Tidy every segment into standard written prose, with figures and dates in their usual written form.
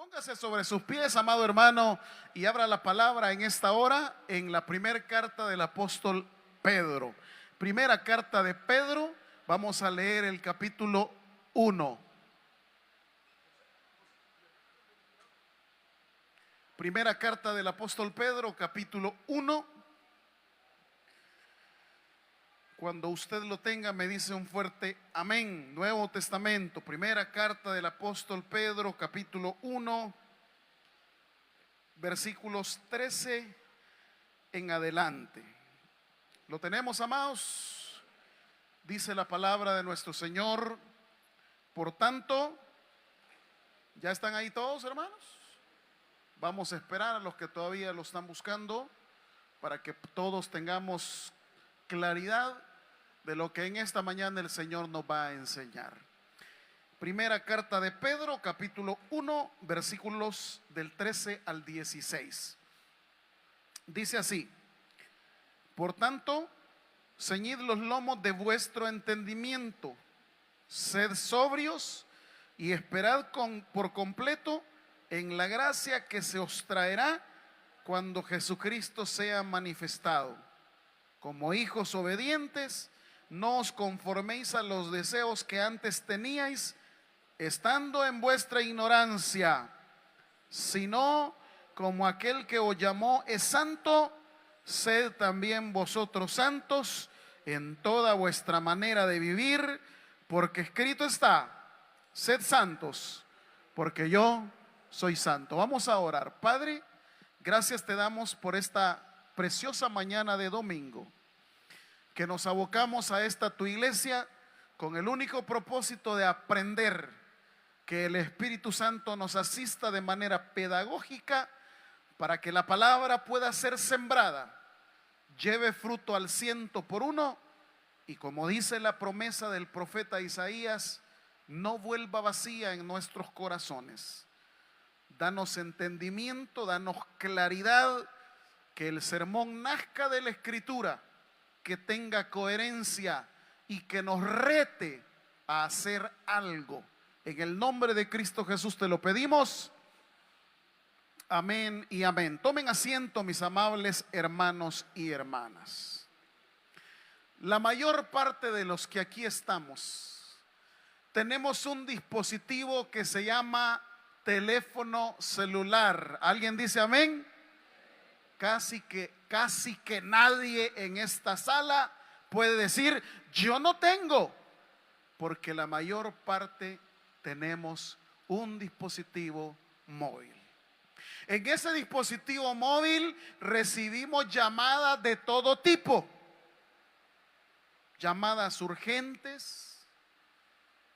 Póngase sobre sus pies, amado hermano, y abra la palabra en esta hora en la primera carta del apóstol Pedro. Primera carta de Pedro, vamos a leer el capítulo 1. Primera carta del apóstol Pedro, capítulo 1. Cuando usted lo tenga, me dice un fuerte amén. Nuevo Testamento, primera carta del apóstol Pedro, capítulo 1, versículos 13 en adelante. ¿Lo tenemos, amados? Dice la palabra de nuestro Señor. Por tanto, ¿ya están ahí todos, hermanos? Vamos a esperar a los que todavía lo están buscando para que todos tengamos claridad de lo que en esta mañana el Señor nos va a enseñar. Primera carta de Pedro, capítulo 1, versículos del 13 al 16. Dice así: por tanto, ceñid los lomos de vuestro entendimiento, sed sobrios y esperad por completo en la gracia que se os traerá cuando Jesucristo sea manifestado. Como hijos obedientes, no os conforméis a los deseos que antes teníais, estando en vuestra ignorancia, sino como aquel que os llamó es santo, sed también vosotros santos en toda vuestra manera de vivir, porque escrito está: sed santos, porque yo soy santo. Vamos a orar. Padre, gracias te damos por esta preciosa mañana de domingo, que nos abocamos a esta tu iglesia con el único propósito de aprender, que el Espíritu Santo nos asista de manera pedagógica para que la palabra pueda ser sembrada, lleve fruto al 100 por 1 y, como dice la promesa del profeta Isaías, no vuelva vacía en nuestros corazones. Danos entendimiento, danos claridad, que el sermón nazca de la Escritura, que tenga coherencia y que nos rete a hacer algo. En el nombre de Cristo Jesús te lo pedimos. Amén y amén. Tomen asiento, mis amables hermanos y hermanas. La mayor parte de los que aquí estamos tenemos un dispositivo que se llama teléfono celular. ¿Alguien dice amén? Casi que nadie en esta sala puede decir yo no tengo, porque la mayor parte tenemos un dispositivo móvil. En ese dispositivo móvil recibimos llamadas de todo tipo, llamadas urgentes,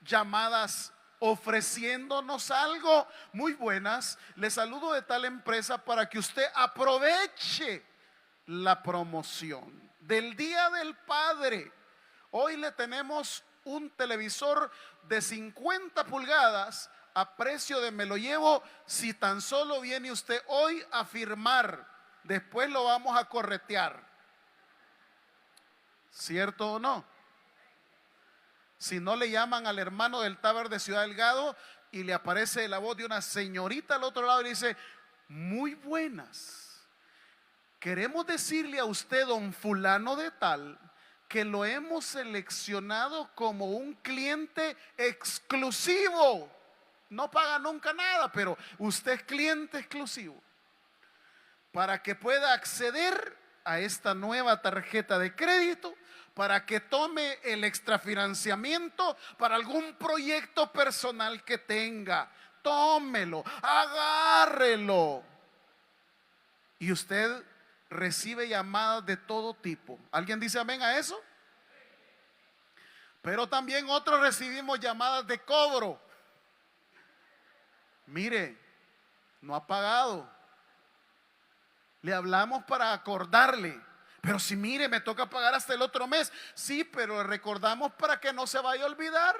llamadas ofreciéndonos algo muy buenas. Le saludo de tal empresa para que usted aproveche la promoción del Día del Padre. Hoy le tenemos un televisor de 50 pulgadas a precio de me lo llevo si tan solo viene usted hoy a firmar. Después lo vamos a corretear. ¿Cierto o no? Si no, le llaman al hermano del Taber de Ciudad Delgado y le aparece la voz de una señorita al otro lado y le dice: muy buenas, queremos decirle a usted, don fulano de tal, que lo hemos seleccionado como un cliente exclusivo. No paga nunca nada, pero usted es cliente exclusivo, para que pueda acceder a esta nueva tarjeta de crédito, para que tome el extrafinanciamiento para algún proyecto personal que tenga. Tómelo, agárrelo. Y usted recibe llamadas de todo tipo. ¿Alguien dice amén a eso? Pero también otros recibimos llamadas de cobro. Mire, no ha pagado. Le hablamos para acordarle. Pero si mire, me toca pagar hasta el otro mes. Sí, pero recordamos para que no se vaya a olvidar.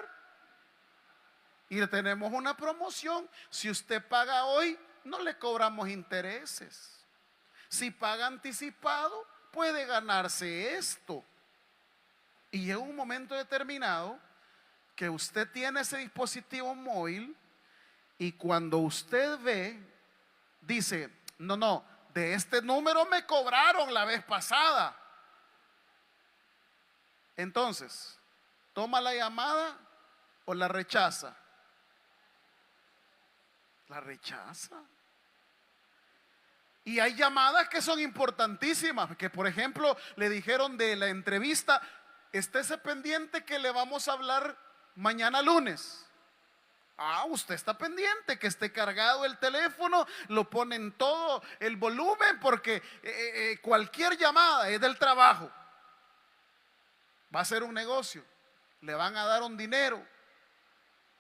Y le tenemos una promoción. Si usted paga hoy, no le cobramos intereses. Si paga anticipado, puede ganarse esto. Y llega un momento determinado que usted tiene ese dispositivo móvil Y cuando usted ve, dice, no, de este número me cobraron la vez pasada. Entonces, ¿toma la llamada o la rechaza? La rechaza. Y hay llamadas que son importantísimas, que por ejemplo le dijeron de la entrevista, estése pendiente que le vamos a hablar mañana lunes. Usted está pendiente que esté cargado el teléfono, lo pone en todo el volumen porque cualquier llamada es del trabajo. Va a ser un negocio, le van a dar un dinero,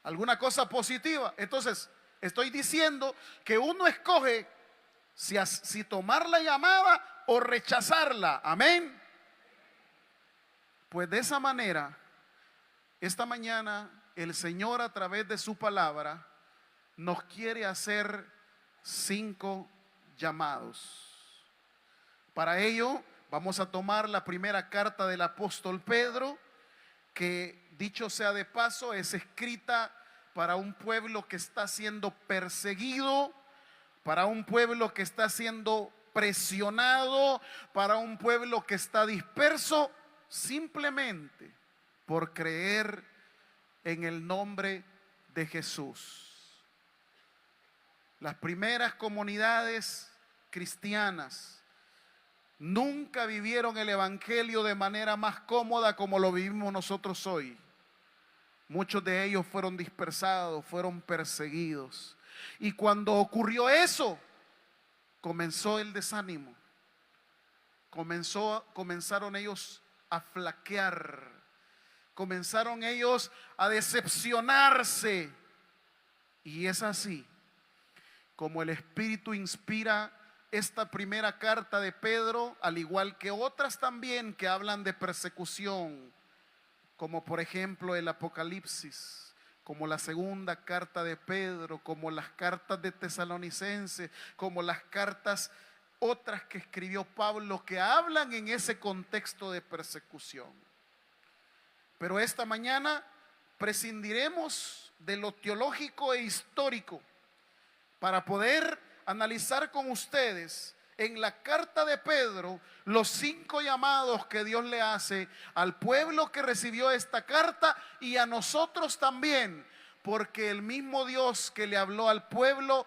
alguna cosa positiva. Entonces, estoy diciendo que uno escoge si tomar la llamada o rechazarla. Amén. Pues de esa manera, esta mañana el Señor a través de su palabra nos quiere hacer 5 llamados. Para ello vamos a tomar la primera carta del apóstol Pedro, que dicho sea de paso es escrita para un pueblo que está siendo perseguido, para un pueblo que está siendo presionado, para un pueblo que está disperso simplemente por creer en el nombre de Jesús. Las primeras comunidades cristianas nunca vivieron el evangelio de manera más cómoda como lo vivimos nosotros hoy. Muchos de ellos fueron dispersados, fueron perseguidos. Y cuando ocurrió eso, comenzó el desánimo. Comenzaron ellos a flaquear. Comenzaron ellos a decepcionarse. Y es así como el Espíritu inspira esta primera carta de Pedro, al igual que otras también que hablan de persecución, como por ejemplo el Apocalipsis, como la segunda carta de Pedro, como las cartas de Tesalonicenses, como las cartas otras que escribió Pablo, que hablan en ese contexto de persecución. Pero esta mañana prescindiremos de lo teológico e histórico para poder analizar con ustedes en la carta de Pedro los 5 llamados que Dios le hace al pueblo que recibió esta carta y a nosotros también, porque el mismo Dios que le habló al pueblo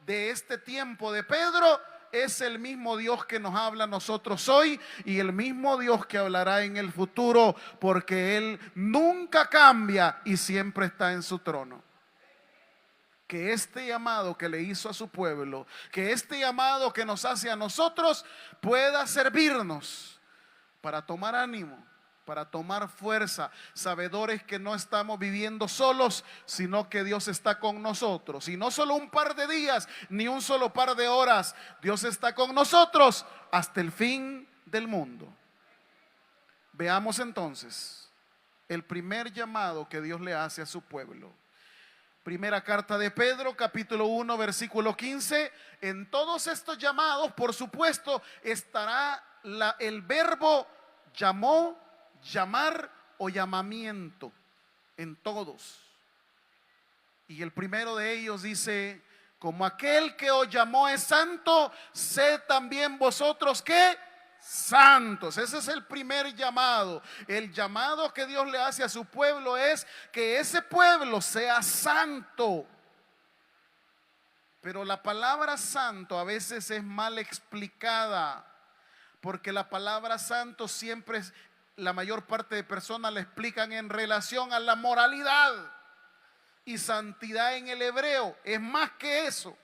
de este tiempo de Pedro es el mismo Dios que nos habla a nosotros hoy y el mismo Dios que hablará en el futuro, porque Él nunca cambia y siempre está en su trono. Que este llamado que le hizo a su pueblo, que este llamado que nos hace a nosotros pueda servirnos para tomar ánimo, para tomar fuerza, sabedores que no estamos viviendo solos, sino que Dios está con nosotros. Y no solo un par de días, ni un solo par de horas, Dios está con nosotros hasta el fin del mundo. Veamos entonces el primer llamado que Dios le hace a su pueblo. Primera carta de Pedro, capítulo 1, versículo 15. En todos estos llamados, por supuesto, estará el verbo llamó, llamar o llamamiento. En todos. Y el primero de ellos dice: como aquel que os llamó es santo, sed también vosotros ¿qué? Santos. Ese es el primer llamado. El llamado que Dios le hace a su pueblo es que ese pueblo sea santo. Pero la palabra santo a veces es mal explicada, porque la palabra santo siempre es, la mayor parte de personas la explican en relación a la moralidad. Y santidad en el hebreo es más que eso.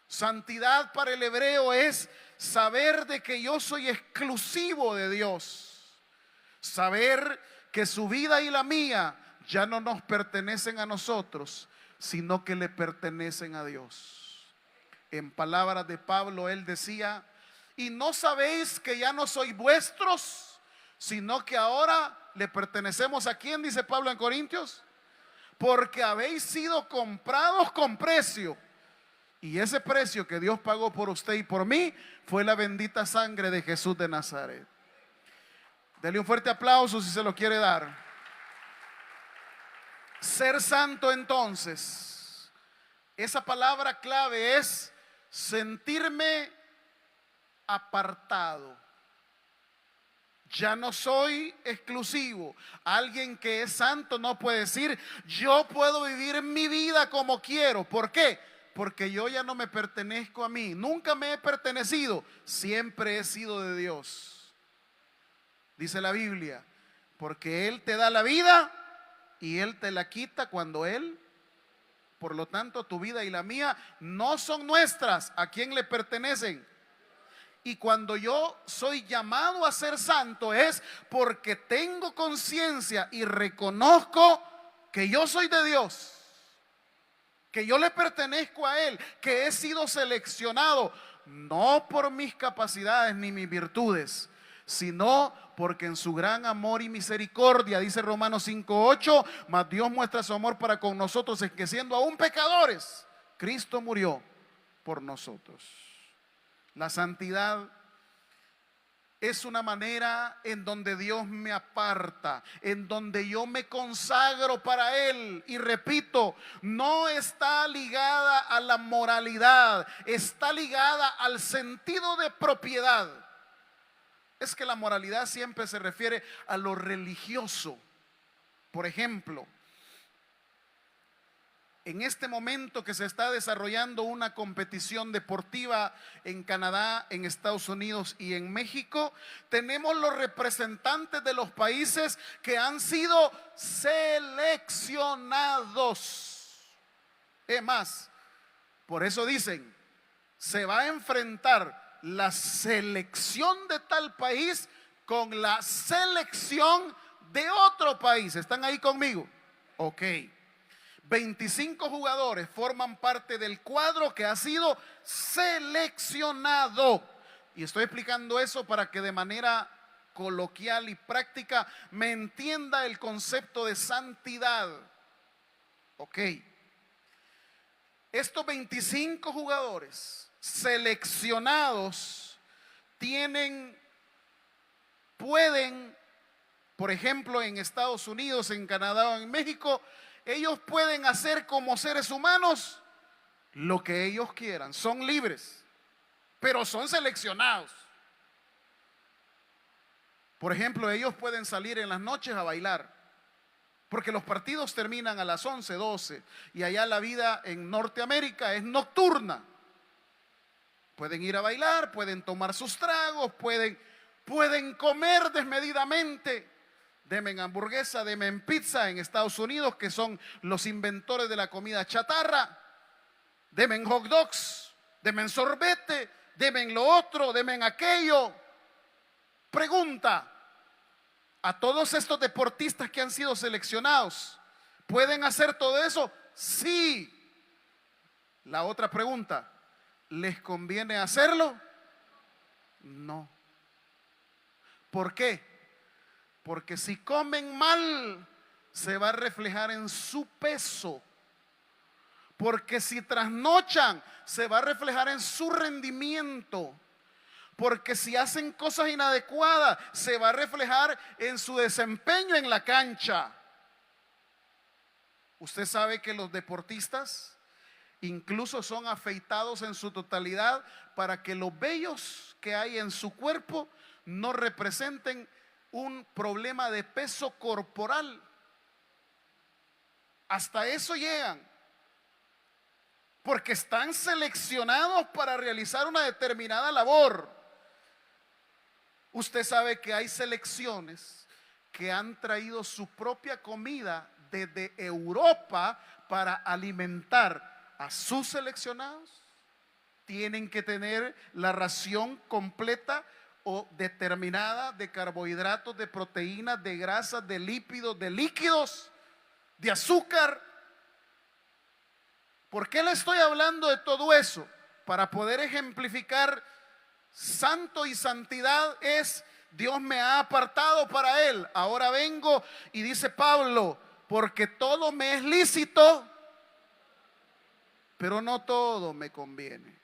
Santidad para el hebreo es saber de que yo soy exclusivo de Dios. Saber que su vida y la mía ya no nos pertenecen a nosotros, sino que le pertenecen a Dios. En palabras de Pablo, él decía: y no sabéis que ya no sois vuestros, sino que ahora le pertenecemos ¿a quién? Dice Pablo en Corintios. Porque habéis sido comprados con precio. Y ese precio que Dios pagó por usted y por mí fue la bendita sangre de Jesús de Nazaret. Dele un fuerte aplauso si se lo quiere dar. Ser santo entonces Esa palabra clave es sentirme apartado. Ya no soy exclusivo. Alguien que es santo no puede decir, yo puedo vivir mi vida como quiero. ¿Por qué? Porque yo ya no me pertenezco a mí. Nunca me he pertenecido. Siempre he sido de Dios. Dice la Biblia, porque Él te da la vida y Él te la quita cuando Él. Por lo tanto, tu vida y la mía no son nuestras. ¿A quién le pertenecen? Y cuando yo soy llamado a ser santo es porque tengo conciencia y reconozco que yo soy de Dios, que yo le pertenezco a Él, que he sido seleccionado no por mis capacidades ni mis virtudes, sino porque en su gran amor y misericordia, dice Romanos 5:8, mas Dios muestra su amor para con nosotros en que siendo aún pecadores, Cristo murió por nosotros. La santidad es una manera en donde Dios me aparta, en donde yo me consagro para Él. Y repito, no está ligada a la moralidad, está ligada al sentido de propiedad. Es que la moralidad siempre se refiere a lo religioso. Por ejemplo, en este momento que se está desarrollando una competición deportiva en Canadá, en Estados Unidos y en México, tenemos los representantes de los países que han sido seleccionados. Es más, por eso dicen, se va a enfrentar la selección de tal país con la selección de otro país. ¿Están ahí conmigo? Ok. 25 jugadores forman parte del cuadro que ha sido seleccionado. Y estoy explicando eso para que de manera coloquial y práctica me entienda el concepto de santidad. Ok. Estos 25 jugadores seleccionados pueden, por ejemplo, en Estados Unidos, en Canadá o en México, ellos pueden hacer como seres humanos lo que ellos quieran. Son libres, pero son seleccionados. Por ejemplo, ellos pueden salir en las noches a bailar, porque los partidos terminan a las 11, 12, y allá la vida en Norteamérica es nocturna. Pueden ir a bailar, pueden tomar sus tragos, pueden comer desmedidamente. Demen hamburguesa, demen pizza en Estados Unidos, que son los inventores de la comida chatarra. Demen hot dogs, demen sorbete, demen lo otro, demen aquello. Pregunta, a todos estos deportistas que han sido seleccionados, ¿pueden hacer todo eso? Sí. La otra pregunta, ¿les conviene hacerlo? No. ¿Por qué? Porque si comen mal, se va a reflejar en su peso. Porque si trasnochan, se va a reflejar en su rendimiento. Porque si hacen cosas inadecuadas, se va a reflejar en su desempeño en la cancha. Usted sabe que los deportistas incluso son afeitados en su totalidad para que los vellos que hay en su cuerpo no representen un problema de peso corporal. Hasta eso llegan, porque están seleccionados para realizar una determinada labor. Usted sabe que hay selecciones que han traído su propia comida desde Europa para alimentar a sus seleccionados. Tienen que tener la ración completa o determinada de carbohidratos, de proteínas, de grasas, de lípidos, de líquidos, de azúcar. ¿Por qué le estoy hablando de todo eso? Para poder ejemplificar santo y santidad es Dios me ha apartado para Él. Ahora vengo y dice Pablo, porque todo me es lícito, pero no todo me conviene.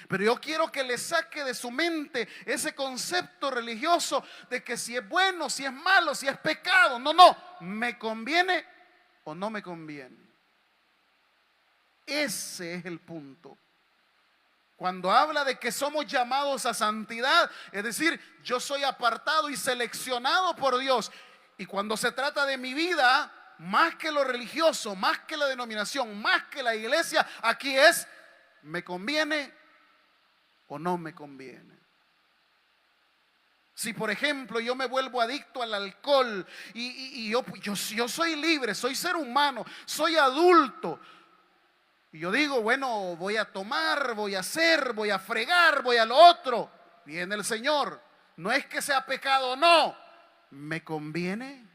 Pero yo quiero que le saque de su mente ese concepto religioso de que si es bueno, si es malo, si es pecado. No, ¿me conviene o no me conviene? Ese es el punto. Cuando habla de que somos llamados a santidad, es decir, yo soy apartado y seleccionado por Dios. Y cuando se trata de mi vida, más que lo religioso, más que la denominación, más que la iglesia, aquí es, ¿me conviene o no me conviene? Si por ejemplo yo me vuelvo adicto al alcohol y yo soy libre, soy ser humano, soy adulto, y yo digo, bueno, voy a tomar, voy a hacer, voy a fregar, voy a lo otro, viene el Señor, no es que sea pecado, no, ¿me conviene?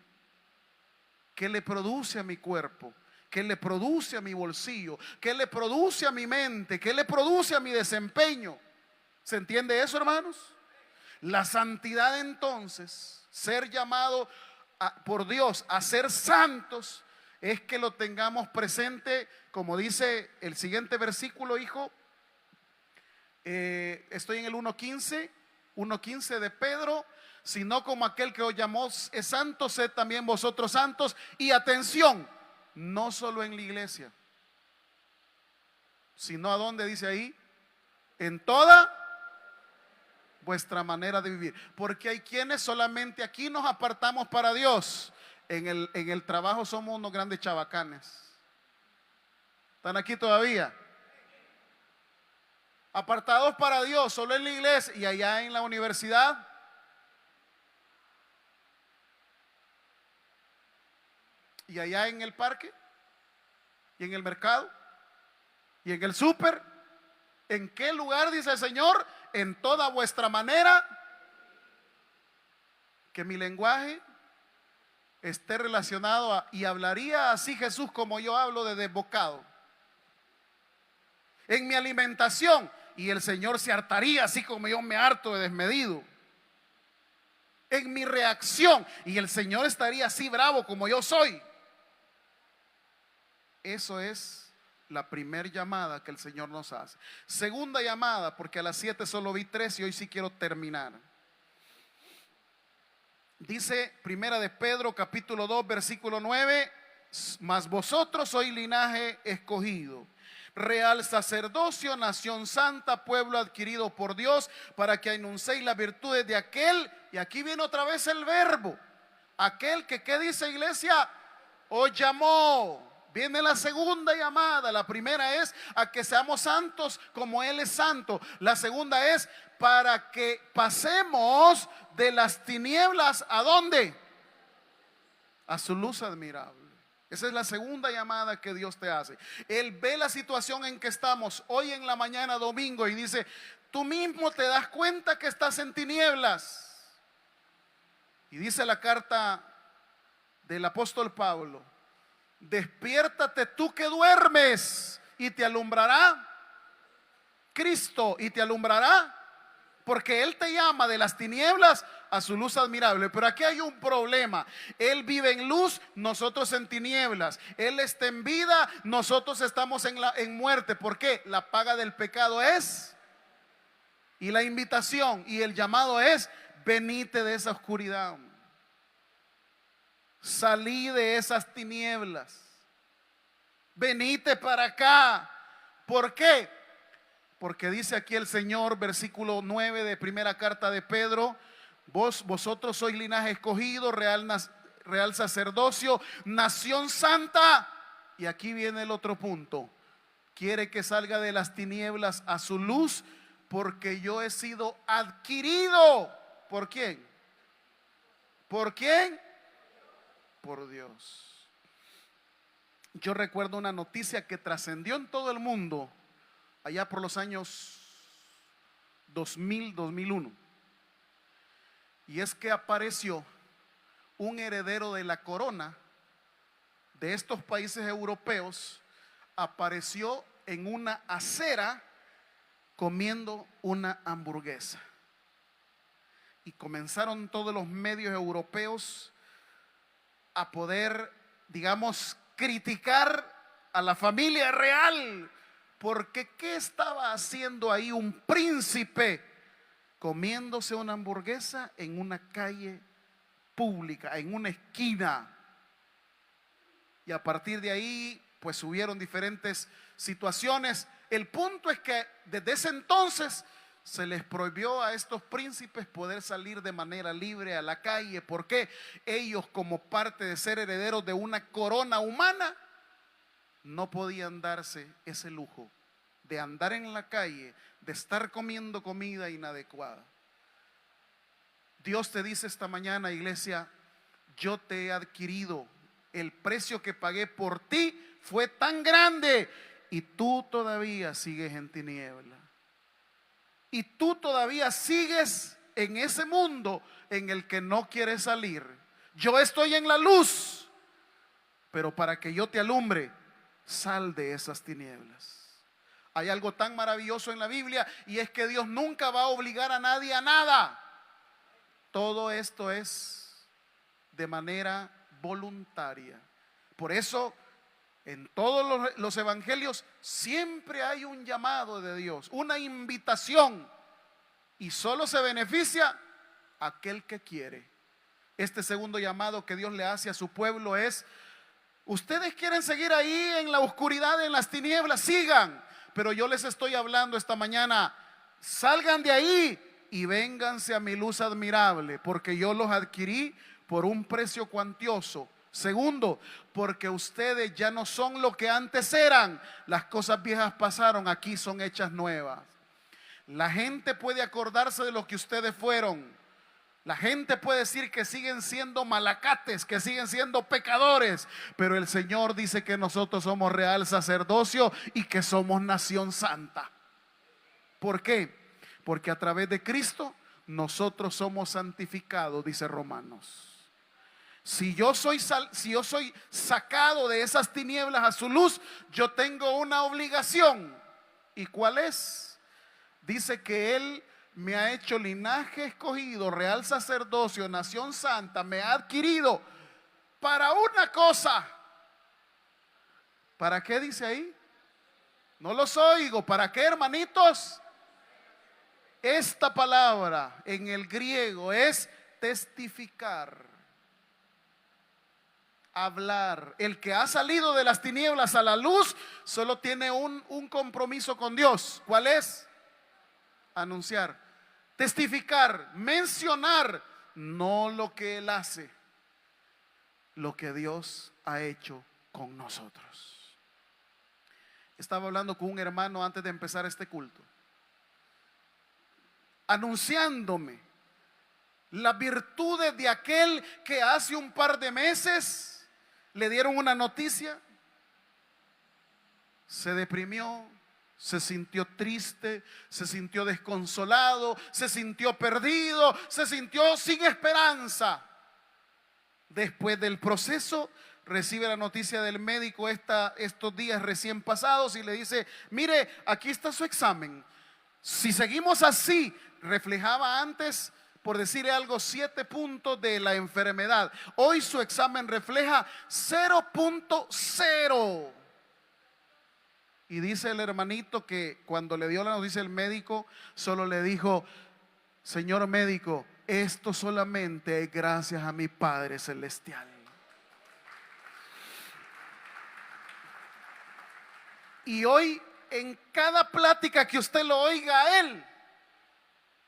¿Qué le produce a mi cuerpo? ¿Qué le produce a mi bolsillo? ¿Qué le produce a mi mente? ¿Qué le produce a mi desempeño? ¿Se entiende eso, hermanos? La santidad, entonces, ser llamado por Dios a ser santos, es que lo tengamos presente, como dice el siguiente versículo, hijo. Estoy en el 1:15 de Pedro. Sino como aquel que os llamó es santo, sed también vosotros santos. Y atención, no solo en la iglesia, sino a dónde dice ahí, en toda vuestra manera de vivir. Porque hay quienes solamente aquí nos apartamos para Dios. En el trabajo somos unos grandes chabacanes. ¿Están aquí todavía? Apartados para Dios, solo en la iglesia y allá en la universidad. Y allá en el parque, y en el mercado, y en el súper. ¿En qué lugar, dice el Señor? En toda vuestra manera. Que mi lenguaje esté relacionado y hablaría así Jesús como yo hablo de desbocado. En mi alimentación, y el Señor se hartaría así como yo me harto de desmedido. En mi reacción, y el Señor estaría así bravo como yo soy. Eso es la primera llamada que el Señor nos hace. Segunda llamada, porque a las 7 solo vi 3 y hoy sí quiero terminar. Dice Primera de Pedro capítulo 2 versículo 9: mas vosotros sois linaje escogido, real sacerdocio, nación santa, pueblo adquirido por Dios, para que anunciéis las virtudes de aquel, y aquí viene otra vez el verbo, aquel que, ¿qué dice, iglesia? Os llamó. Viene la segunda llamada. La primera es a que seamos santos como Él es santo. La segunda es para que pasemos de las tinieblas, ¿a dónde? A su luz admirable. Esa es la segunda llamada que Dios te hace. Él ve la situación en que estamos hoy en la mañana domingo y dice, tú mismo te das cuenta que estás en tinieblas. Y dice la carta del apóstol Pablo, despiértate tú que duermes y te alumbrará Cristo, y te alumbrará, porque Él te llama de las tinieblas a su luz admirable. Pero aquí hay un problema. Él vive en luz, nosotros en tinieblas. Él está en vida, nosotros estamos en muerte. ¿Por qué? La paga del pecado es, y la invitación y el llamado es, venite de esa oscuridad. Salí de esas tinieblas. Venite para acá. ¿Por qué? Porque dice aquí el Señor, versículo 9 de primera carta de Pedro, vosotros sois linaje escogido, real sacerdocio, nación santa. Y aquí viene el otro punto. Quiere que salga de las tinieblas a su luz, porque yo he sido adquirido. ¿Por quién? ¿Por quién? Por Dios. Yo recuerdo una noticia que trascendió en todo el mundo allá por los años 2000, 2001. Y es que apareció un heredero de la corona de estos países europeos, apareció en una acera comiendo una hamburguesa. Y comenzaron todos los medios europeos a poder, digamos, criticar a la familia real, porque ¿qué estaba haciendo ahí un príncipe comiéndose una hamburguesa en una calle pública, en una esquina? Y a partir de ahí pues hubieron diferentes situaciones. El punto es que desde ese entonces se les prohibió a estos príncipes poder salir de manera libre a la calle, porque ellos, como parte de ser herederos de una corona humana, no podían darse ese lujo de andar en la calle, de estar comiendo comida inadecuada. Dios te dice esta mañana, iglesia: yo te he adquirido, el precio que pagué por ti fue tan grande, y tú todavía sigues en tiniebla, y tú todavía sigues en ese mundo en el que no quieres salir. Yo estoy en la luz, pero para que yo te alumbre, sal de esas tinieblas. Hay algo tan maravilloso en la Biblia, y es que Dios nunca va a obligar a nadie a nada. Todo esto es de manera voluntaria. Por eso en todos los evangelios siempre hay un llamado de Dios, una invitación, y solo se beneficia aquel que quiere. Este segundo llamado que Dios le hace a su pueblo es: ustedes quieren seguir ahí en la oscuridad, en las tinieblas, sigan, pero yo les estoy hablando esta mañana: salgan de ahí y vénganse a mi luz admirable, porque yo los adquirí por un precio cuantioso. Segundo, porque ustedes ya no son lo que antes eran. Las cosas viejas pasaron, aquí son hechas nuevas. La gente puede acordarse de lo que ustedes fueron. La gente puede decir que siguen siendo malacates, que siguen siendo pecadores, pero el Señor dice que nosotros somos real sacerdocio y que somos nación santa. ¿Por qué? Porque a través de Cristo nosotros somos santificados, dice Romanos. Si yo soy sacado de esas tinieblas a su luz, yo tengo una obligación. ¿Y cuál es? Dice que Él me ha hecho linaje escogido, real sacerdocio, nación santa, me ha adquirido para una cosa. ¿Para qué dice ahí? No los oigo. ¿Para qué, hermanitos? Esta palabra en el griego es testificar. Hablar. El que ha salido de las tinieblas a la luz solo tiene un compromiso con Dios. ¿Cuál es? Anunciar, testificar, mencionar, no lo que Él hace, lo que Dios ha hecho con nosotros. Estaba hablando con un hermano antes de empezar este culto, anunciándome las virtudes de aquel que hace un par de meses le dieron una noticia, se deprimió, se sintió triste, se sintió desconsolado, se sintió perdido, se sintió sin esperanza. Después del proceso recibe la noticia del médico estos días recién pasados y le dice: mire, aquí está su examen. Si seguimos así, reflejaba antes, por decirle algo, 7 puntos de la enfermedad. Hoy su examen refleja 0.0. Y dice el hermanito que cuando le dio la noticia el médico, solo le dijo: señor médico, esto solamente es gracias a mi Padre Celestial. Y hoy, en cada plática que usted lo oiga a él,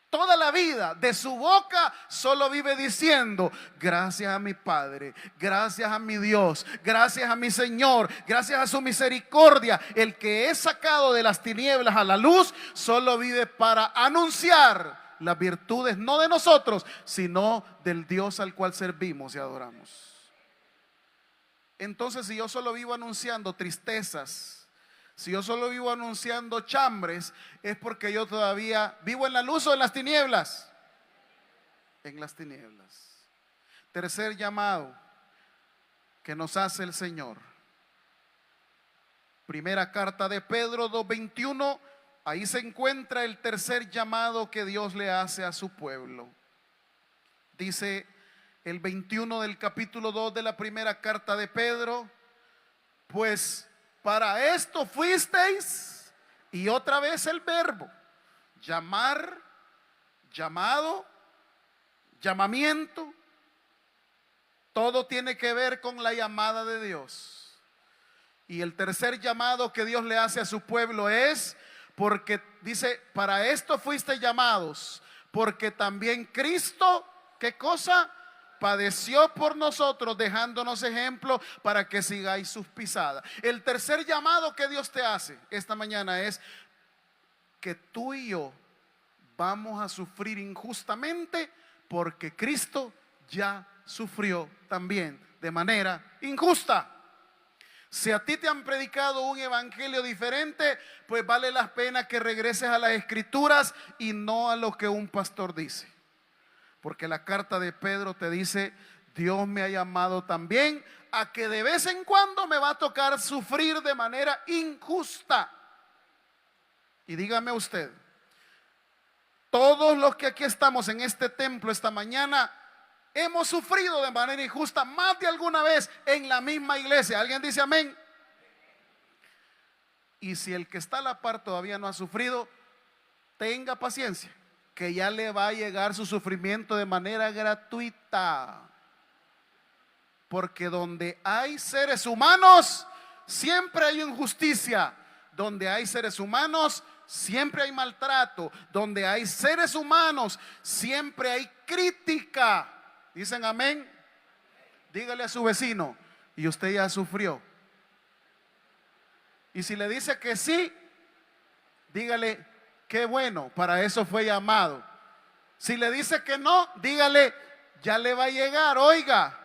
toda la vida de su boca solo vive diciendo: gracias a mi Padre, gracias a mi Dios, gracias a mi Señor, gracias a su misericordia. El que es sacado de las tinieblas a la luz solo vive para anunciar las virtudes, no de nosotros, sino del Dios al cual servimos y adoramos. Entonces, si yo solo vivo anunciando tristezas, si yo solo vivo anunciando chambres, es porque yo todavía vivo en la luz o en las tinieblas. En las tinieblas. Tercer llamado que nos hace el Señor. Primera carta de Pedro 2:21. Ahí se encuentra el tercer llamado que Dios le hace a su pueblo. Dice el 21 del capítulo 2 de la primera carta de Pedro: pues para esto fuisteis, y otra vez el verbo llamar, llamado, llamamiento, todo tiene que ver con la llamada de Dios. Y el tercer llamado que Dios le hace a su pueblo es porque dice, para esto fuiste llamados, porque también Cristo, ¿qué cosa? Padeció por nosotros, dejándonos ejemplo para que sigáis sus pisadas. El tercer llamado que Dios te hace esta mañana es que tú y yo vamos a sufrir injustamente porque Cristo ya sufrió también de manera injusta. Si a ti te han predicado un evangelio diferente, pues vale la pena que regreses a las escrituras y no a lo que un pastor dice. Porque la carta de Pedro te dice, Dios me ha llamado también a que de vez en cuando me va a tocar sufrir de manera injusta. Y dígame usted, todos los que aquí estamos en este templo esta mañana hemos sufrido de manera injusta más de alguna vez en la misma iglesia. ¿Alguien dice amén? Y si el que está a la par todavía no ha sufrido, tenga paciencia, que ya le va a llegar su sufrimiento de manera gratuita. Porque donde hay seres humanos, siempre hay injusticia. Donde hay seres humanos, siempre hay maltrato. Donde hay seres humanos, siempre hay crítica. ¿Dicen amén? Dígale a su vecino, y usted ya sufrió. Y si le dice que sí, dígale, qué bueno, para eso fue llamado. Si le dice que no, dígale, ya le va a llegar. Oiga,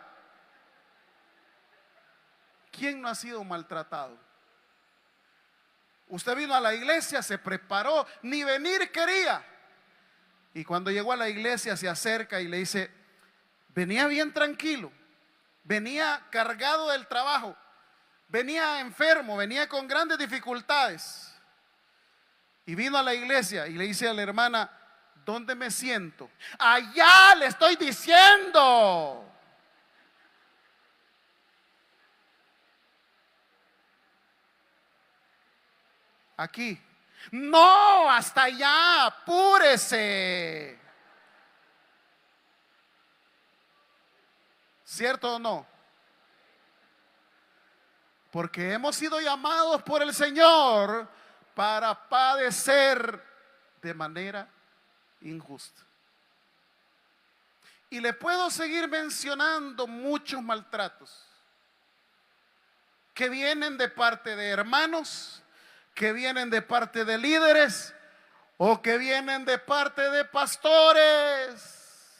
¿quién no ha sido maltratado? Usted vino a la iglesia, se preparó, ni venir quería. Y cuando llegó a la iglesia se acerca y le dice, venía bien tranquilo, venía cargado del trabajo, venía enfermo, venía con grandes dificultades. Y vino a la iglesia y le dice a la hermana, ¿dónde me siento? Allá le estoy diciendo. Aquí. No, hasta allá, apúrese. ¿Cierto o no? Porque hemos sido llamados por el Señor para padecer de manera injusta. Y le puedo seguir mencionando muchos maltratos que vienen de parte de hermanos, que vienen de parte de líderes o que vienen de parte de pastores.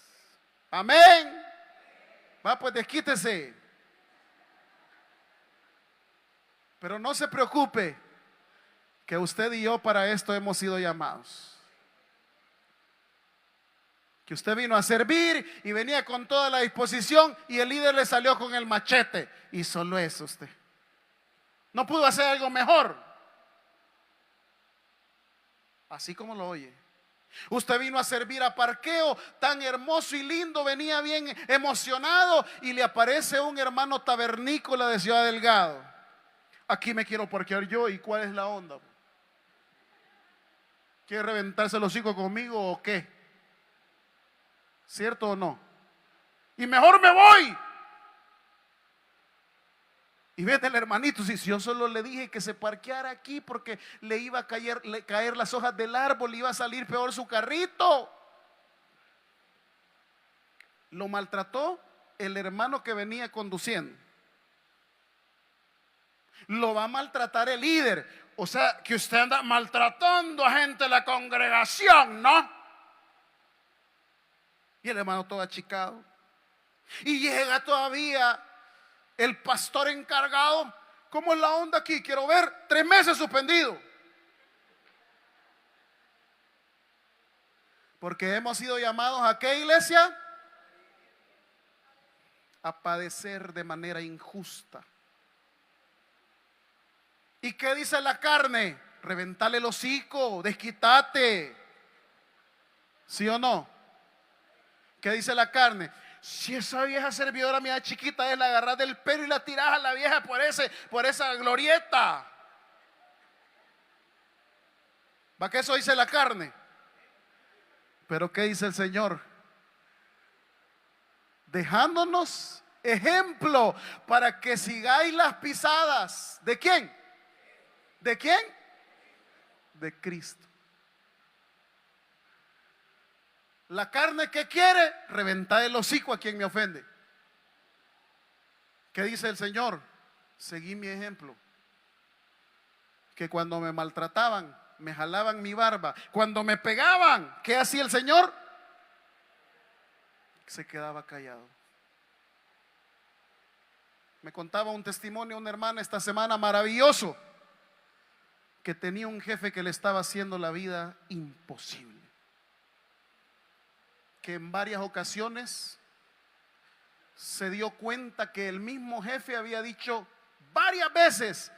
Amén. Va, pues desquítese. Pero no se preocupe, que usted y yo para esto hemos sido llamados. Que usted vino a servir y venía con toda la disposición y el líder le salió con el machete. Y solo eso usted. No pudo hacer algo mejor. Así como lo oye. Usted vino a servir a parqueo, tan hermoso y lindo, venía bien emocionado y le aparece un hermano tabernícola de Ciudad Delgado. Aquí me quiero parquear yo, ¿y cuál es la onda? ¿Quiere reventarse los hocico conmigo o qué? ¿Cierto o no? Y mejor me voy. Y vete el hermanito, si yo solo le dije que se parqueara aquí porque le iba a caer las hojas del árbol, le iba a salir peor su carrito. Lo maltrató el hermano que venía conduciendo. Lo va a maltratar el líder. O sea, que usted anda maltratando a gente de la congregación, ¿no? Y el hermano todo achicado. Y llega todavía el pastor encargado. ¿Cómo es la onda aquí? Quiero ver, 3 meses suspendido. Porque hemos sido llamados ¿a qué, iglesia? A padecer de manera injusta. ¿Y qué dice la carne? Reventale el hocico, desquítate. ¿Sí o no? ¿Qué dice la carne? Si esa vieja servidora mía chiquita es, la agarras del pelo y la tiras a la vieja por esa glorieta. ¿Va que eso dice la carne? Pero ¿qué dice el Señor? Dejándonos ejemplo para que sigáis las pisadas. ¿De quién? ¿De quién? De Cristo. La carne que quiere, reventar el hocico a quien me ofende. ¿Qué dice el Señor? Seguí mi ejemplo. Que cuando me maltrataban, me jalaban mi barba. Cuando me pegaban, ¿qué hacía el Señor? Se quedaba callado. Me contaba un testimonio una hermana esta semana maravilloso, que tenía un jefe que le estaba haciendo la vida imposible, que en varias ocasiones se dio cuenta que el mismo jefe había dicho varias veces: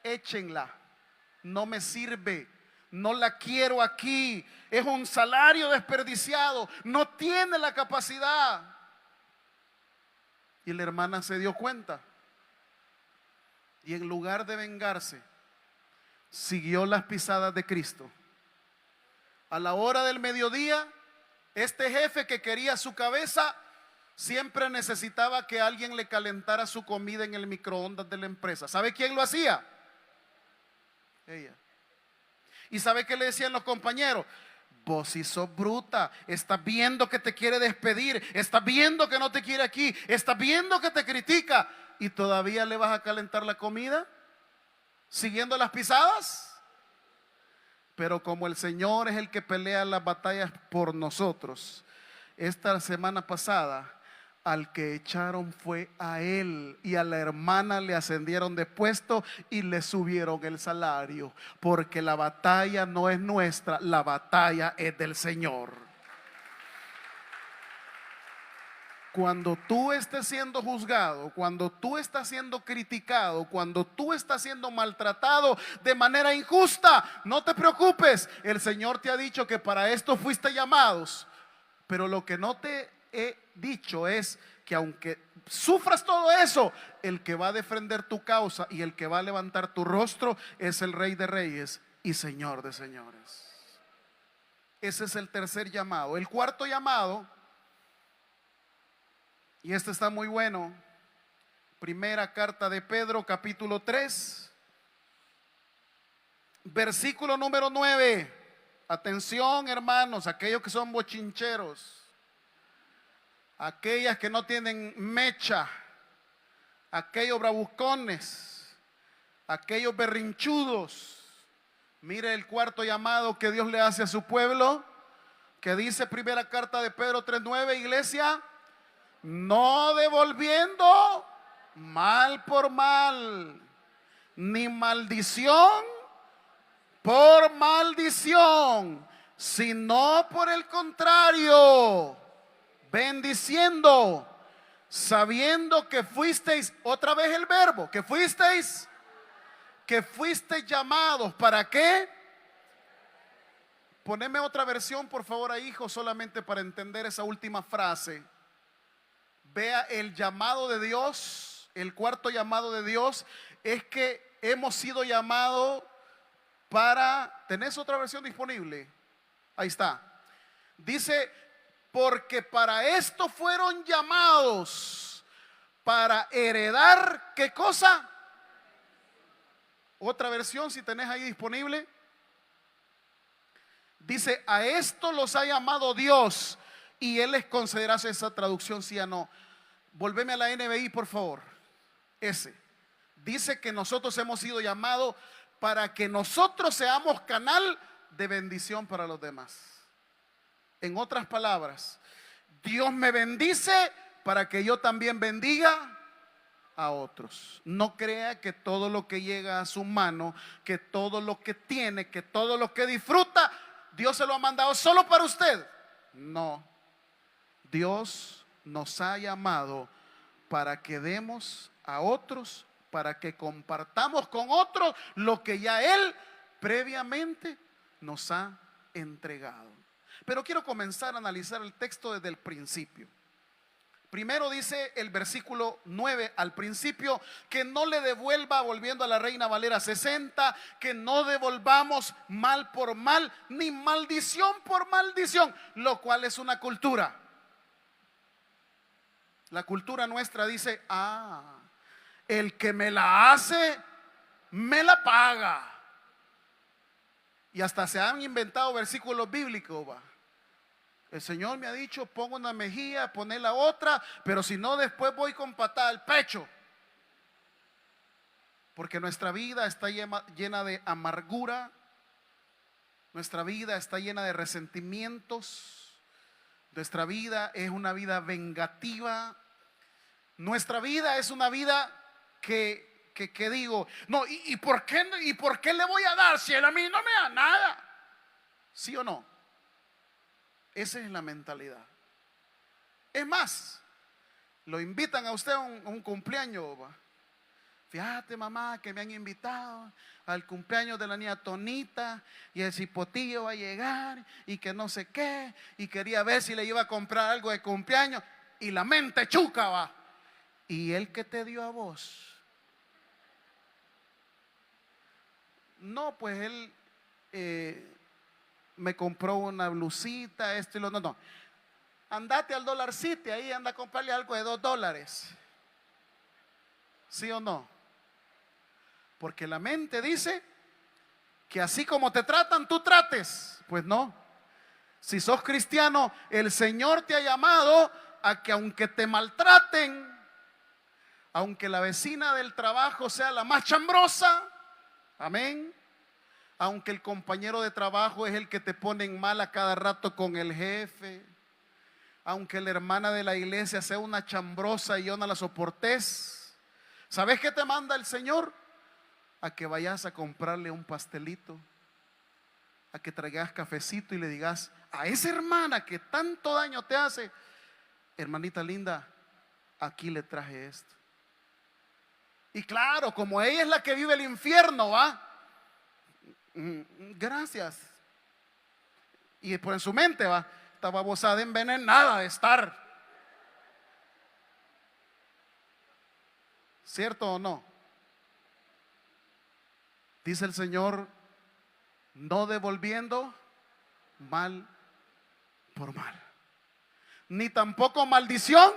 échenla, no me sirve, no la quiero aquí, es un salario desperdiciado, no tiene la capacidad. Y la hermana se dio cuenta y en lugar de vengarse, siguió las pisadas de Cristo. A la hora del mediodía, este jefe que quería su cabeza siempre necesitaba que alguien le calentara su comida en el microondas de la empresa. ¿Sabe quién lo hacía? Ella. ¿Y sabe qué le decían los compañeros? Vos si sos bruta, estás viendo que te quiere despedir, estás viendo que no te quiere aquí, estás viendo que te critica y todavía le vas a calentar la comida, siguiendo las pisadas. Pero como el Señor es el que pelea las batallas por nosotros, esta semana pasada al que echaron fue a él, y a la hermana le ascendieron de puesto y le subieron el salario, porque la batalla no es nuestra, la batalla es del Señor. Cuando tú estés siendo juzgado, cuando tú estás siendo criticado, cuando tú estás siendo maltratado de manera injusta, no te preocupes. El Señor te ha dicho que para esto fuiste llamados. Pero lo que no te he dicho es que aunque sufras todo eso, el que va a defender tu causa y el que va a levantar tu rostro es el Rey de Reyes y Señor de Señores. Ese es el tercer llamado. El cuarto llamado, y este está muy bueno, primera carta de Pedro, capítulo 3, versículo número 9. Atención, hermanos, aquellos que son bochincheros, aquellas que no tienen mecha, aquellos bravucones, aquellos berrinchudos. Mire el cuarto llamado que Dios le hace a su pueblo, que dice primera carta de Pedro 3:9, iglesia, no devolviendo mal por mal, ni maldición por maldición, sino por el contrario, bendiciendo, sabiendo que fuisteis, otra vez el verbo, que fuisteis llamados, ¿para qué? Poneme otra versión por favor ahí, hijo, solamente para entender esa última frase. Vea el llamado de Dios, el cuarto llamado de Dios es que hemos sido llamados para, ¿tenés otra versión disponible? Ahí está. Dice, porque para esto fueron llamados, para heredar, ¿qué cosa? Otra versión si tenés ahí disponible. Dice, a esto los ha llamado Dios y Él les concederá esa traducción, sí o no. Volveme a la NBI por favor. Ese dice que nosotros hemos sido llamados para que nosotros seamos canal de bendición para los demás. En otras palabras, Dios me bendice para que yo también bendiga a otros. No crea que todo lo que llega a su mano, que todo lo que tiene, que todo lo que disfruta, Dios se lo ha mandado solo para usted. No, Dios nos ha llamado para que demos a otros, para que compartamos con otros lo que ya Él previamente nos ha entregado. Pero quiero comenzar a analizar el texto desde el principio. Primero dice el versículo 9 al principio que no le devuelva, volviendo a la Reina Valera 60, que no devolvamos mal por mal, ni maldición por maldición, lo cual es una cultura. La cultura nuestra dice, el que me la hace, me la paga. Y hasta se han inventado versículos bíblicos, va. El Señor me ha dicho, pongo una mejilla, poné la otra, pero si no, después voy con patada al pecho. Porque nuestra vida está llena de amargura, nuestra vida está llena de resentimientos, nuestra vida es una vida vengativa, nuestra vida es una vida que digo, no, ¿y por qué le voy a dar si él a mí no me da nada? ¿Sí o no? Esa es la mentalidad. Es más, lo invitan a usted a un cumpleaños, ¿va? Fíjate, mamá, que me han invitado al cumpleaños de la niña Tonita y el cipotillo va a llegar y que no sé qué, y quería ver si le iba a comprar algo de cumpleaños, y la mente chuca, va. ¿Y él qué te dio a vos? No, pues él me compró una blusita, esto y lo no. Andate al Dollar City, ahí anda a comprarle algo de $2. ¿Sí o no? Porque la mente dice que así como te tratan, tú trates. Pues no. Si sos cristiano, el Señor te ha llamado a que aunque te maltraten, aunque la vecina del trabajo sea la más chambrosa, amén, aunque el compañero de trabajo es el que te pone en mal a cada rato con el jefe, aunque la hermana de la iglesia sea una chambrosa y yo no la soportes, ¿sabes qué te manda el Señor? A que vayas a comprarle un pastelito, a que traigas cafecito y le digas a esa hermana que tanto daño te hace, hermanita linda, aquí le traje esto. Y claro, como ella es la que vive el infierno, ¿va? Gracias. Y por en su mente, ¿va? Esta babosada envenenada de estar. ¿Cierto o no? Dice el Señor, no devolviendo mal por mal, ni tampoco maldición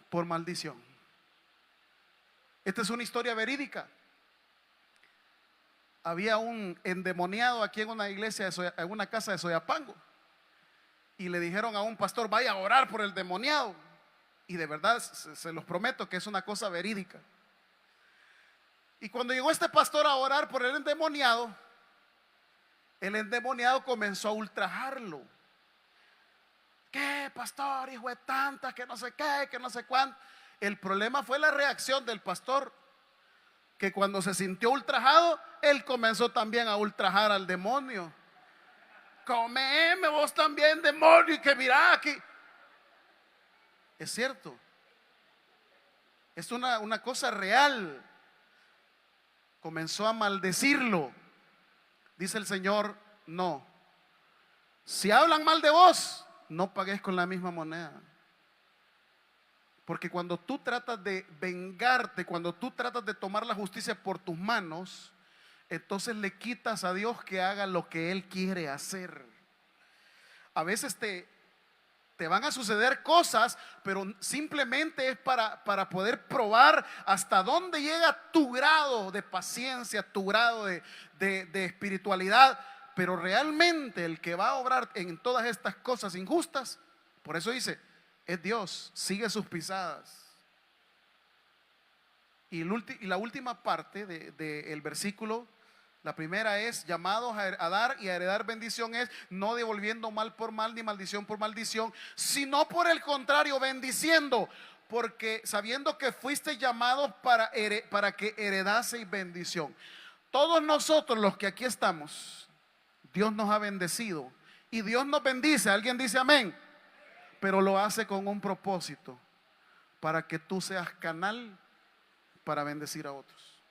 por maldición. Esta es una historia verídica. Había un endemoniado aquí en una iglesia, en una casa de Soyapango, y le dijeron a un pastor, vaya a orar por el demoniado. Y de verdad se los prometo que es una cosa verídica. Y cuando llegó este pastor a orar por el endemoniado comenzó a ultrajarlo. ¿Qué, pastor, hijo de tantas, que no sé qué, que no sé cuánto? El problema fue la reacción del pastor, que cuando se sintió ultrajado, él comenzó también a ultrajar al demonio. Comeme vos también, demonio, y que mirá aquí. Es cierto, es una cosa real. Comenzó a maldecirlo. Dice el Señor, no. Si hablan mal de vos, no pagues con la misma moneda. Porque cuando tú tratas de vengarte, cuando tú tratas de tomar la justicia por tus manos, entonces le quitas a Dios que haga lo que Él quiere hacer. A veces te van a suceder cosas, pero simplemente es para poder probar hasta dónde llega tu grado de paciencia, tu grado de espiritualidad. Pero realmente el que va a obrar en todas estas cosas injustas, por eso dice, es Dios, sigue sus pisadas. Y la última parte del versículo, la primera es llamados a dar y a heredar bendición, es no devolviendo mal por mal ni maldición por maldición, sino por el contrario bendiciendo, porque sabiendo que fuiste llamados para que heredaseis bendición. Todos nosotros los que aquí estamos, Dios nos ha bendecido y Dios nos bendice. Alguien dice amén, pero lo hace con un propósito, para que tú seas canal para bendecir a otros,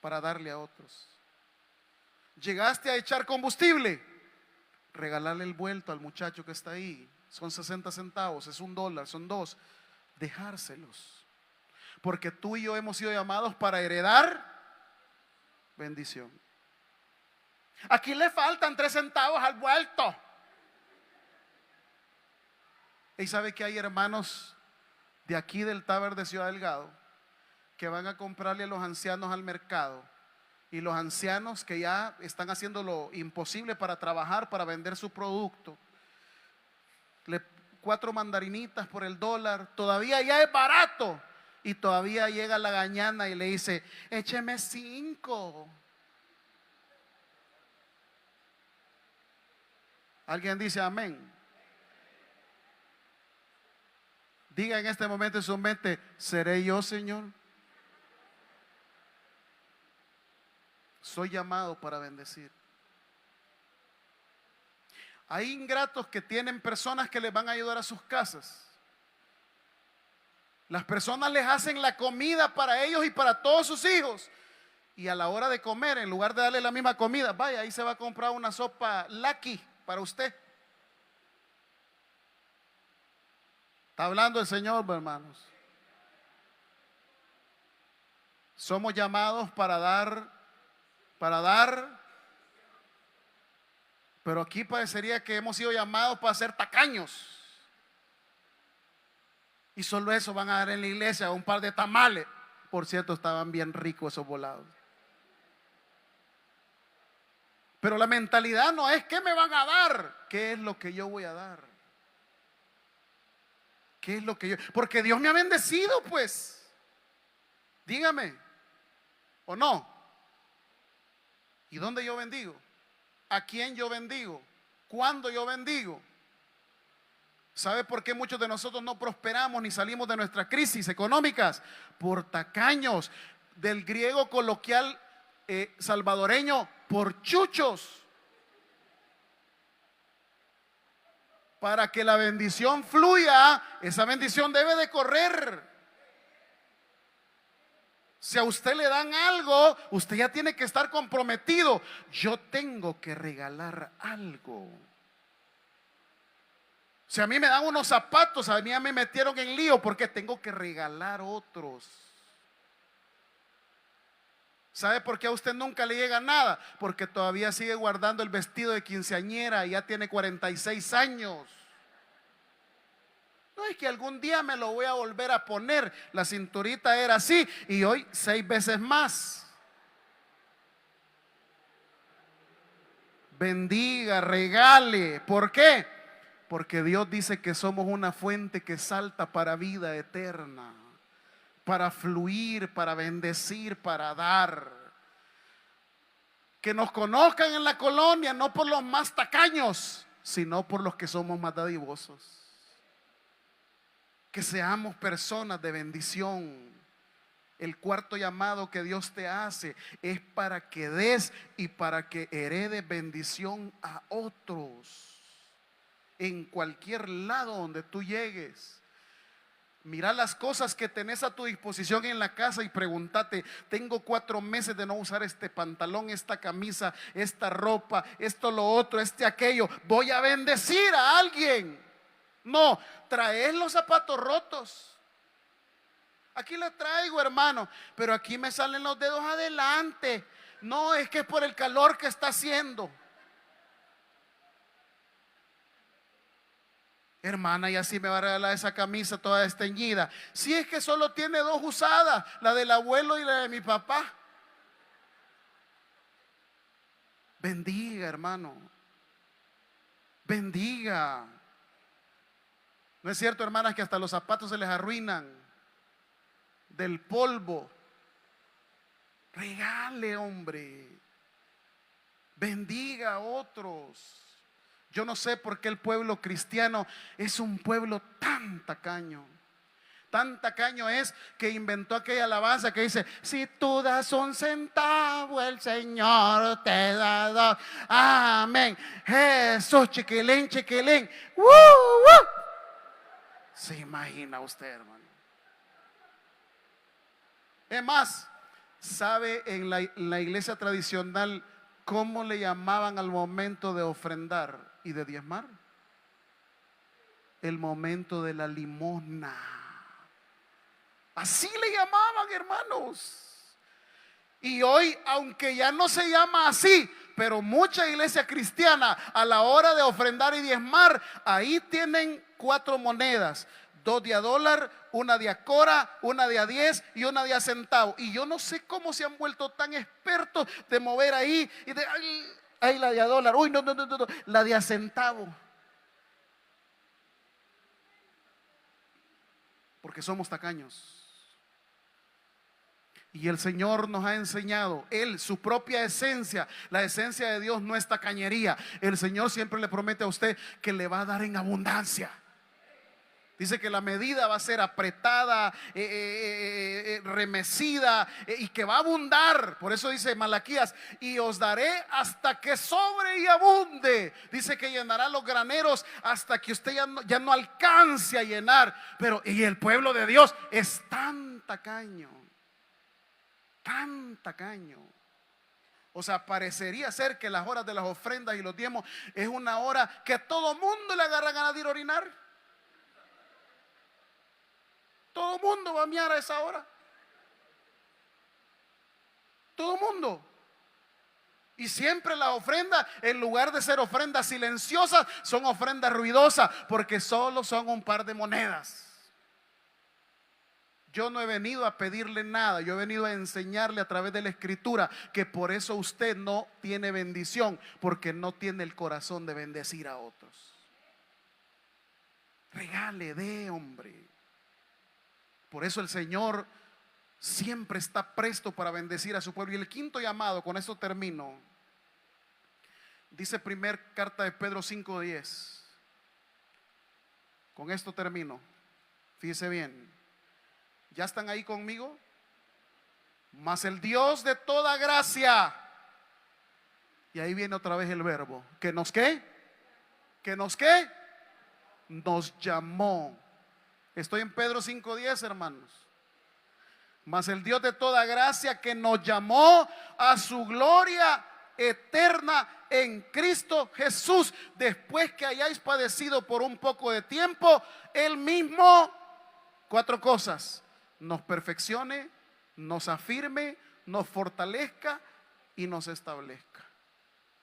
para darle a otros. Llegaste a echar combustible, regalarle el vuelto al muchacho que está ahí. Son 60 centavos, es $1, son 2. Dejárselos, porque tú y yo hemos sido llamados para heredar bendición. Aquí le faltan 3 centavos al vuelto. Y sabe que hay hermanos de aquí del Taber de Ciudad Delgado que van a comprarle a los ancianos al mercado, y los ancianos que ya están haciendo lo imposible para trabajar, para vender su producto, 4 mandarinitas por el dólar, todavía ya es barato, y todavía llega la gañana y le dice: écheme 5. ¿Alguien dice amén? Diga en este momento en su mente: ¿seré yo, Señor? Soy llamado para bendecir. Hay ingratos que tienen personas que les van a ayudar a sus casas. Las personas les hacen la comida para ellos y para todos sus hijos, y a la hora de comer, en lugar de darle la misma comida, vaya, ahí se va a comprar una sopa Lucky para usted. Está hablando el Señor, hermanos. Somos llamados para dar, pero aquí parecería que hemos sido llamados para ser tacaños. Y solo eso van a dar en la iglesia, un par de tamales. Por cierto, estaban bien ricos esos volados. Pero la mentalidad no es ¿qué me van a dar? ¿Qué es lo que yo voy a dar? ¿Qué es lo que yo? Porque Dios me ha bendecido, pues. Dígame, ¿o no? ¿Y dónde yo bendigo? ¿A quién yo bendigo? ¿Cuándo yo bendigo? ¿Sabe por qué muchos de nosotros no prosperamos ni salimos de nuestras crisis económicas? Por tacaños. Del griego coloquial salvadoreño, por chuchos. Para que la bendición fluya, esa bendición debe de correr. Si a usted le dan algo, usted ya tiene que estar comprometido. Yo tengo que regalar algo. Si a mí me dan unos zapatos, a mí ya me metieron en lío porque tengo que regalar otros. ¿Sabe por qué a usted nunca le llega nada? Porque todavía sigue guardando el vestido de quinceañera y ya tiene 46 años. No, es que algún día me lo voy a volver a poner. La cinturita era así y hoy 6 veces más. Bendiga, regale. ¿Por qué? Porque Dios dice que somos una fuente que salta para vida eterna, para fluir, para bendecir, para dar. Que nos conozcan en la colonia no por los más tacaños, sino por los que somos más dadivosos. Que seamos personas de bendición. El cuarto llamado que Dios te hace es para que des y para que heredes bendición a otros. En cualquier lado donde tú llegues, mira las cosas que tenés a tu disposición en la casa y pregúntate: tengo 4 meses de no usar este pantalón, esta camisa, esta ropa, esto, lo otro, aquello. Voy a bendecir a alguien. No, traes los zapatos rotos. Aquí le traigo, hermano, pero aquí me salen los dedos adelante. No, es que es por el calor que está haciendo. Hermana, y así me va a regalar esa camisa toda desteñida. Si es que solo tiene 2 usadas, la del abuelo y la de mi papá. Bendiga, hermano. Bendiga. ¿No es cierto, hermanas, que hasta los zapatos se les arruinan del polvo? Regale, hombre. Bendiga a otros. Yo no sé por qué el pueblo cristiano es un pueblo tan tacaño. Tan tacaño es que inventó aquella alabanza que dice: si tú das 1 centavo, el Señor te da 2. Amén. Jesús, chiquilín, chiquilín. ¿Se imagina usted, hermano? Es más, ¿sabe en la iglesia tradicional cómo le llamaban al momento de ofrendar y de diezmar? El momento de la limosna. Así le llamaban, hermanos. Y hoy, aunque ya no se llama así, pero mucha iglesia cristiana a la hora de ofrendar y diezmar, ahí tienen 4 monedas. 2 de $1, una de $1, una de $10 y una de $1. Y yo no sé cómo se han vuelto tan expertos de mover ahí y de ay, la de $1. Uy, no, la de $1. Porque somos tacaños. Y el Señor nos ha enseñado, Él, su propia esencia, la esencia de Dios no es tacañería. El Señor siempre le promete a usted que le va a dar en abundancia. Dice que la medida va a ser apretada, remecida, y que va a abundar. Por eso dice Malaquías: y os daré hasta que sobre y abunde. Dice que llenará los graneros hasta que usted ya no alcance a llenar. Pero y el pueblo de Dios es tan tacaño. Tan tacaño. O sea, parecería ser que las horas de las ofrendas y los diezmos es una hora que a todo mundo le agarra ganas de ir a orinar. Todo mundo va a miar a esa hora. Todo mundo. Y siempre las ofrendas, en lugar de ser ofrendas silenciosas, son ofrendas ruidosas, porque solo son un par de monedas. Yo no he venido a pedirle nada, yo he venido a enseñarle a través de la Escritura que por eso usted no tiene bendición, porque no tiene el corazón de bendecir a otros. Regale, dé, hombre. Por eso el Señor siempre está presto para bendecir a su pueblo. Y el quinto llamado, con esto termino, dice primer carta de Pedro 5:10. Con esto termino. Fíjese bien. ¿Ya están ahí conmigo? Mas el Dios de toda gracia. Y ahí viene otra vez el verbo. ¿Que nos qué? ¿Que nos qué? Nos llamó. Estoy en Pedro 5:10, hermanos. Mas el Dios de toda gracia, que nos llamó a su gloria eterna en Cristo Jesús, después que hayáis padecido por un poco de tiempo, Él mismo, 4 cosas: nos perfeccione, nos afirme, nos fortalezca y nos establezca.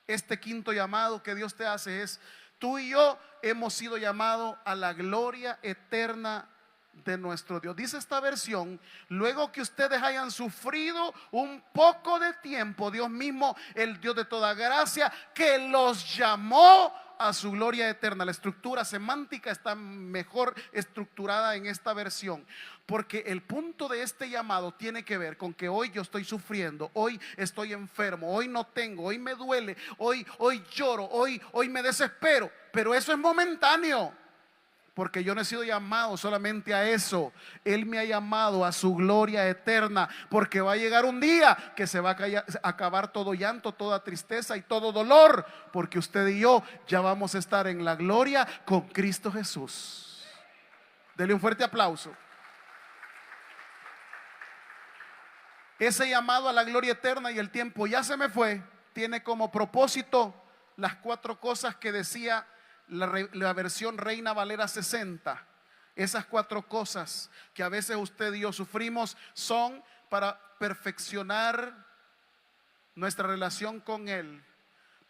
Este quinto llamado que Dios te hace es: tú y yo hemos sido llamados a la gloria eterna de nuestro Dios. Dice esta versión: luego que ustedes hayan sufrido un poco de tiempo, Dios mismo, el Dios de toda gracia, que los llamó a su gloria eterna. La estructura semántica está mejor estructurada en esta versión, porque el punto de este llamado tiene que ver con que hoy yo estoy sufriendo, hoy estoy enfermo, hoy no tengo, hoy me duele, hoy lloro, hoy me desespero, pero eso es momentáneo. Porque yo no he sido llamado solamente a eso. Él me ha llamado a su gloria eterna, porque va a llegar un día que se va a acabar todo llanto, toda tristeza y todo dolor, porque usted y yo ya vamos a estar en la gloria con Cristo Jesús. Dele un fuerte aplauso. Ese llamado a la gloria eterna, y el tiempo ya se me fue, tiene como propósito las 4 cosas que decía la versión Reina Valera 60. Esas 4 cosas que a veces usted y yo sufrimos son para perfeccionar nuestra relación con Él,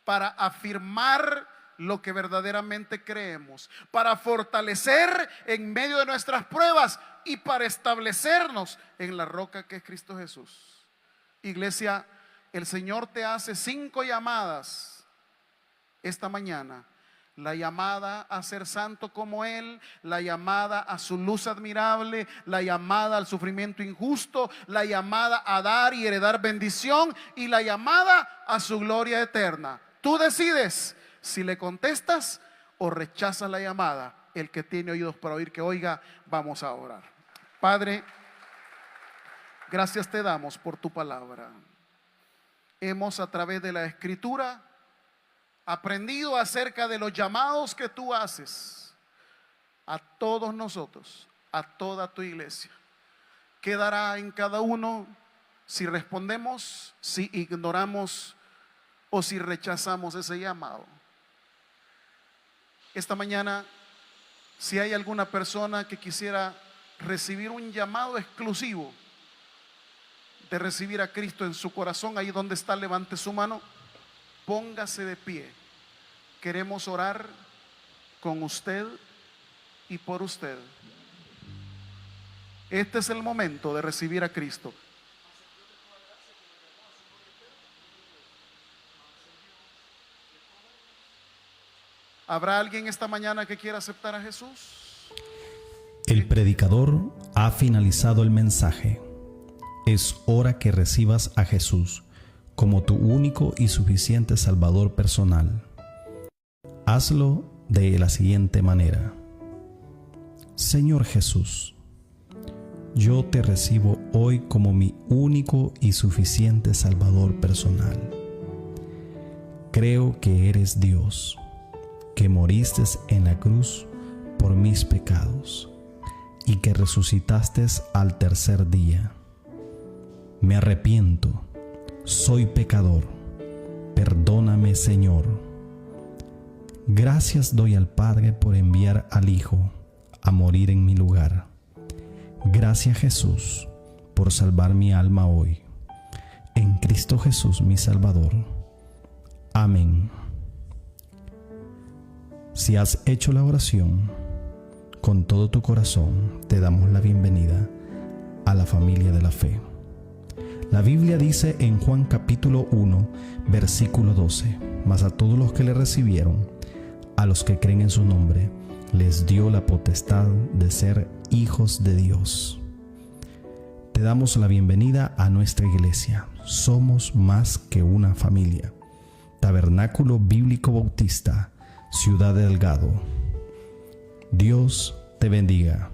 para afirmar lo que verdaderamente creemos, para fortalecer en medio de nuestras pruebas y para establecernos en la roca que es Cristo Jesús. Iglesia, el Señor te hace 5 llamadas esta mañana. La llamada a ser santo como Él, la llamada a su luz admirable, la llamada al sufrimiento injusto, la llamada a dar y heredar bendición, y la llamada a su gloria eterna. Tú decides si le contestas o rechazas la llamada. El que tiene oídos para oír, que oiga. Vamos a orar. Padre, gracias te damos por tu palabra. Hemos, a través de la Escritura, aprendido acerca de los llamados que tú haces a todos nosotros, a toda tu iglesia. Quedará en cada uno si respondemos, si ignoramos o si rechazamos ese llamado. Esta mañana, si hay alguna persona que quisiera recibir un llamado exclusivo de recibir a Cristo en su corazón, ahí donde está, levante su mano. póngase de pie. Queremos orar con usted y por usted. Este es el momento de recibir a Cristo. ¿Habrá alguien esta mañana que quiera aceptar a Jesús? El predicador ha finalizado el mensaje. Es hora que recibas a Jesús como tu único y suficiente Salvador personal. Hazlo de la siguiente manera. Señor Jesús, yo te recibo hoy como mi único y suficiente Salvador personal. Creo que eres Dios, que moriste en la cruz por mis pecados y que resucitaste al tercer día. Me arrepiento, soy pecador, perdóname, Señor. Gracias doy al Padre por enviar al Hijo a morir en mi lugar. Gracias, Jesús, por salvar mi alma hoy. En Cristo Jesús, mi Salvador. Amén. Si has hecho la oración con todo tu corazón, te damos la bienvenida a la familia de la fe. La Biblia dice en Juan capítulo 1, versículo 12: mas a todos los que le recibieron, a los que creen en su nombre, les dio la potestad de ser hijos de Dios. Te damos la bienvenida a nuestra iglesia. Somos más que una familia. Tabernáculo Bíblico Bautista, Ciudad Delgado. Dios te bendiga.